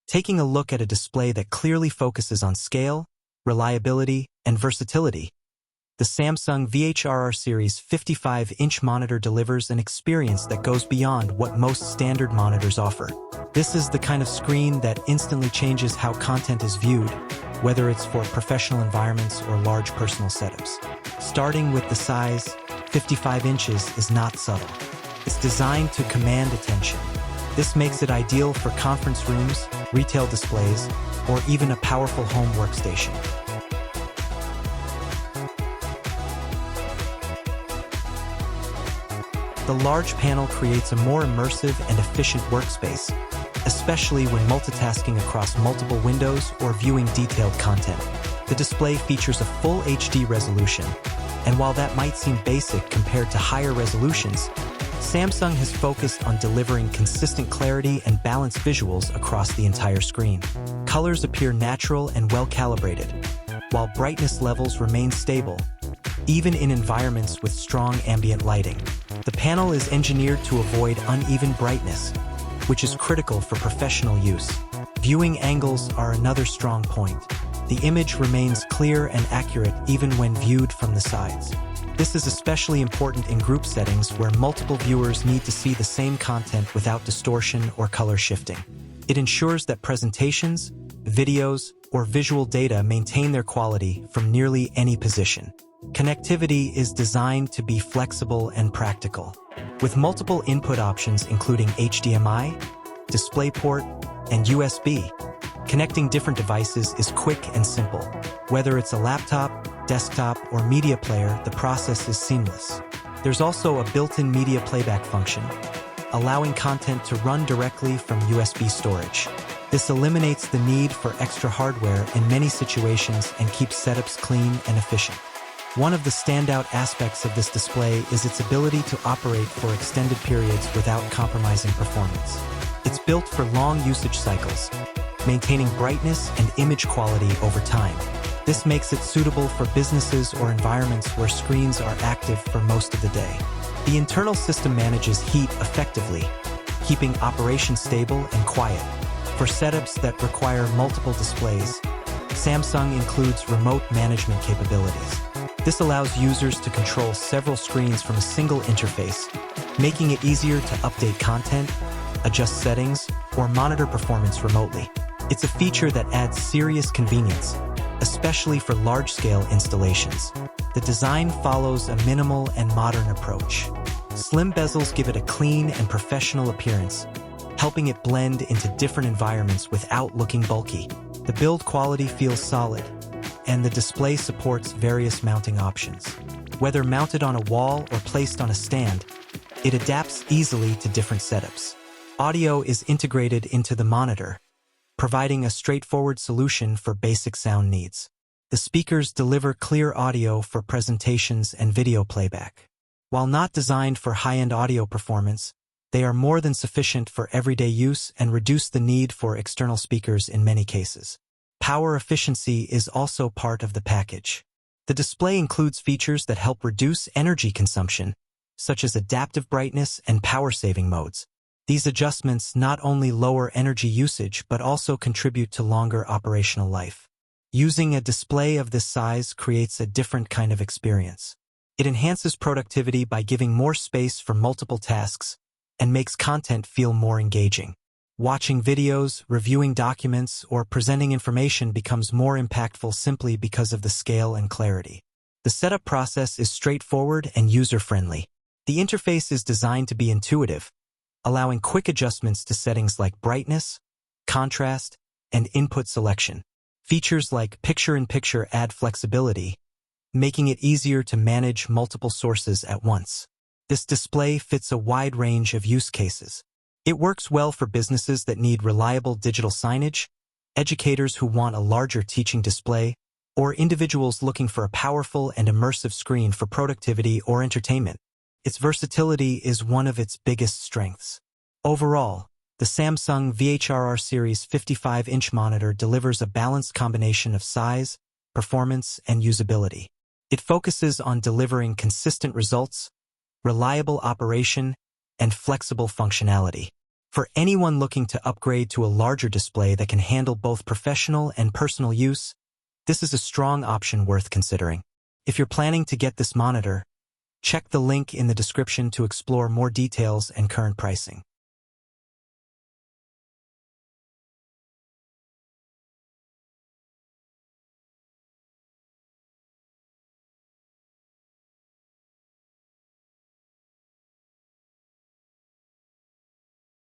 taking a look at a display that clearly focuses on scale, reliability, and versatility. The Samsung VHR-R Series 55-inch monitor delivers an experience that goes beyond what most standard monitors offer. This is the kind of screen that instantly changes how content is viewed, whether it's for professional environments or large personal setups. Starting with the size, 55 inches is not subtle. It's designed to command attention. This makes it ideal for conference rooms, retail displays, or even a powerful home workstation. The large panel creates a more immersive and efficient workspace, especially when multitasking across multiple windows or viewing detailed content. The display features a full HD resolution, and while that might seem basic compared to higher resolutions, Samsung has focused on delivering consistent clarity and balanced visuals across the entire screen. Colors appear natural and well-calibrated, while brightness levels remain stable, even in environments with strong ambient lighting. The panel is engineered to avoid uneven brightness, which is critical for professional use. Viewing angles are another strong point. The image remains clear and accurate even when viewed from the sides. This is especially important in group settings where multiple viewers need to see the same content without distortion or color shifting. It ensures that presentations, videos, or visual data maintain their quality from nearly any position. Connectivity is designed to be flexible and practical. With multiple input options including HDMI, DisplayPort, and USB, connecting different devices is quick and simple. Whether it's a laptop, desktop, or media player, the process is seamless. There's also a built-in media playback function, allowing content to run directly from USB storage. This eliminates the need for extra hardware in many situations and keeps setups clean and efficient. One of the standout aspects of this display is its ability to operate for extended periods without compromising performance. It's built for long usage cycles, maintaining brightness and image quality over time. This makes it suitable for businesses or environments where screens are active for most of the day. The internal system manages heat effectively, keeping operation stable and quiet. For setups that require multiple displays, Samsung includes remote management capabilities. This allows users to control several screens from a single interface, making it easier to update content, adjust settings, or monitor performance remotely. It's a feature that adds serious convenience, especially for large-scale installations. The design follows a minimal and modern approach. Slim bezels give it a clean and professional appearance, helping it blend into different environments without looking bulky. The build quality feels solid, and the display supports various mounting options. Whether mounted on a wall or placed on a stand, it adapts easily to different setups. Audio is integrated into the monitor, providing a straightforward solution for basic sound needs. The speakers deliver clear audio for presentations and video playback. While not designed for high-end audio performance, they are more than sufficient for everyday use and reduce the need for external speakers in many cases. Power efficiency is also part of the package. The display includes features that help reduce energy consumption, such as adaptive brightness and power-saving modes. These adjustments not only lower energy usage but also contribute to longer operational life. Using a display of this size creates a different kind of experience. It enhances productivity by giving more space for multiple tasks and makes content feel more engaging. Watching videos, reviewing documents, or presenting information becomes more impactful simply because of the scale and clarity. The setup process is straightforward and user-friendly. The interface is designed to be intuitive, allowing quick adjustments to settings like brightness, contrast, and input selection. Features like picture-in-picture add flexibility, making it easier to manage multiple sources at once. This display fits a wide range of use cases. It works well for businesses that need reliable digital signage, educators who want a larger teaching display, or individuals looking for a powerful and immersive screen for productivity or entertainment. Its versatility is one of its biggest strengths. Overall, the Samsung VHR-R Series 55-inch monitor delivers a balanced combination of size, performance, and usability. It focuses on delivering consistent results, reliable operation, and flexible functionality. For anyone looking to upgrade to a larger display that can handle both professional and personal use, this is a strong option worth considering. If you're planning to get this monitor, check the link in the description to explore more details and current pricing.